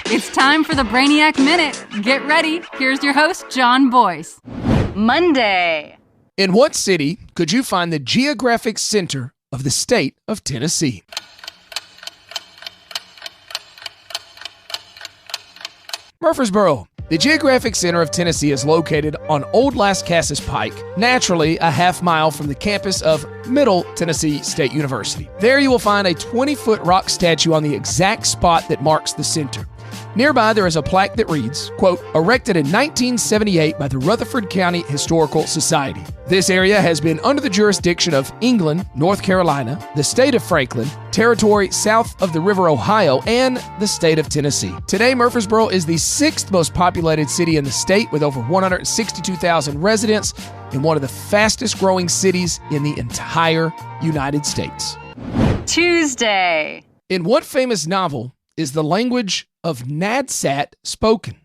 It's time for the Brainiac Minute. Get ready. Here's your host, John Boyce. Monday. In what city could you find the geographic center of the state of Tennessee? Murfreesboro. The geographic center of Tennessee is located on Old Las Casas Pike, naturally a half mile from the campus of Middle Tennessee State University. There you will find a 20-foot rock statue on the exact spot that marks the center. Nearby, there is a plaque that reads, quote, erected in 1978 by the Rutherford County Historical Society. This area has been under the jurisdiction of England, North Carolina, the state of Franklin, territory south of the River Ohio, and the state of Tennessee. Today, Murfreesboro is the sixth most populated city in the state with over 162,000 residents and one of the fastest growing cities in the entire United States. Tuesday. In what famous novel is the language of Nadsat spoken?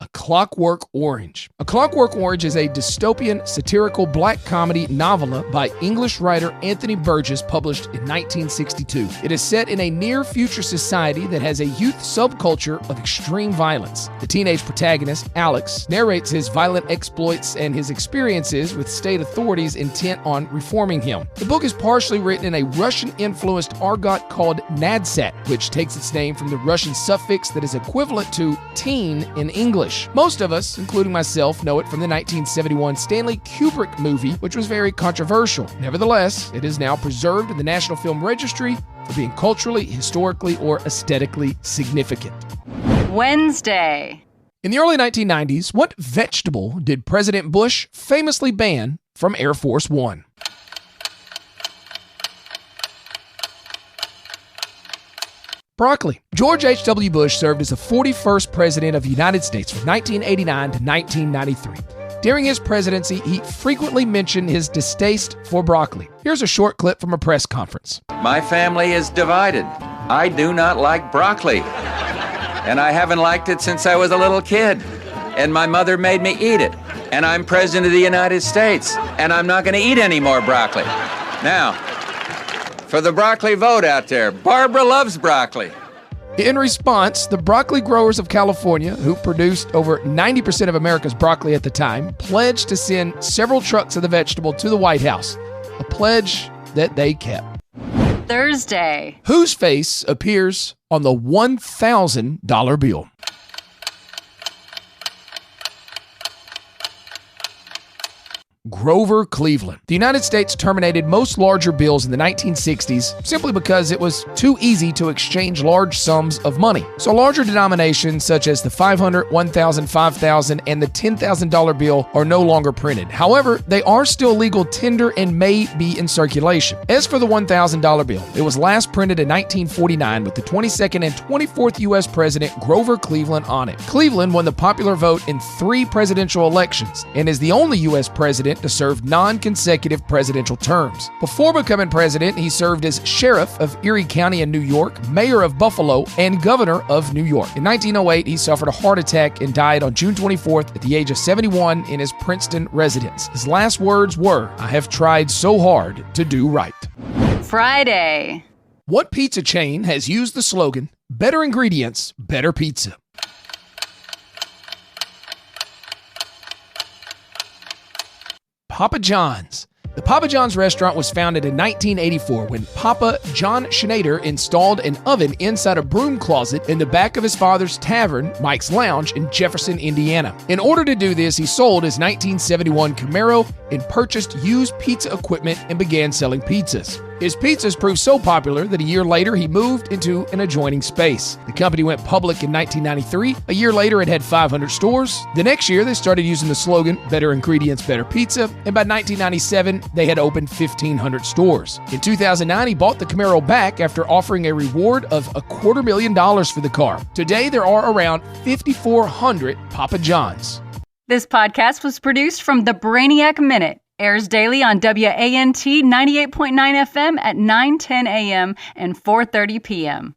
A Clockwork Orange. A Clockwork Orange is a dystopian, satirical black comedy novella by English writer Anthony Burgess, published in 1962. It is set in a near-future society that has a youth subculture of extreme violence. The teenage protagonist, Alex, narrates his violent exploits and his experiences with state authorities intent on reforming him. The book is partially written in a Russian-influenced argot called Nadsat, which takes its name from the Russian suffix that is equivalent to teen in English. Most of us, including myself, know it from the 1971 Stanley Kubrick movie, which was very controversial. Nevertheless, it is now preserved in the National Film Registry for being culturally, historically, or aesthetically significant. Wednesday. In the early 1990s, what vegetable did President Bush famously ban from Air Force One? Broccoli. George H.W. Bush served as the 41st president of the United States from 1989 to 1993. During his presidency, he frequently mentioned his distaste for broccoli. Here's a short clip from a press conference. My family is divided. I do not like broccoli. And I haven't liked it since I was a little kid. And my mother made me eat it. And I'm president of the United States. And I'm not going to eat any more broccoli. Now, for the broccoli vote out there, Barbara loves broccoli. In response, the broccoli growers of California, who produced over 90% of America's broccoli at the time, pledged to send several trucks of the vegetable to the White House, a pledge that they kept. Thursday. Whose face appears on the $1,000 bill? Grover Cleveland. The United States terminated most larger bills in the 1960s simply because it was too easy to exchange large sums of money. So larger denominations such as the $500, $1,000, $5,000, and the $10,000 bill are no longer printed. However, they are still legal tender and may be in circulation. As for the $1,000 bill, it was last printed in 1949 with the 22nd and 24th U.S. President Grover Cleveland on it. Cleveland won the popular vote in 3 presidential elections and is the only U.S. president to serve non-consecutive presidential terms. Before becoming president, he served as sheriff of Erie County in New York, mayor of Buffalo, and governor of New York. In 1908, he suffered a heart attack and died on June 24th at the age of 71 in his Princeton residence. His last words were, "I have tried so hard to do right." Friday. What pizza chain has used the slogan, "Better ingredients, better pizza"? Papa John's. The Papa John's restaurant was founded in 1984 when Papa John Schneider installed an oven inside a broom closet in the back of his father's tavern, Mike's Lounge, in Jefferson, Indiana. In order to do this, he sold his 1971 Camaro and purchased used pizza equipment and began selling pizzas. His pizzas proved so popular that a year later he moved into an adjoining space. The company went public in 1993. A year later, it had 500 stores. The next year, they started using the slogan, "Better ingredients, better pizza," and by 1997, they had opened 1,500 stores. In 2009, he bought the Camaro back after offering a reward of $250,000 for the car. Today, there are around 5,400 Papa John's. This podcast was produced from the Brainiac Minute. Airs daily on WANT 98.9 FM at 9:10 a.m. and 4:30 p.m.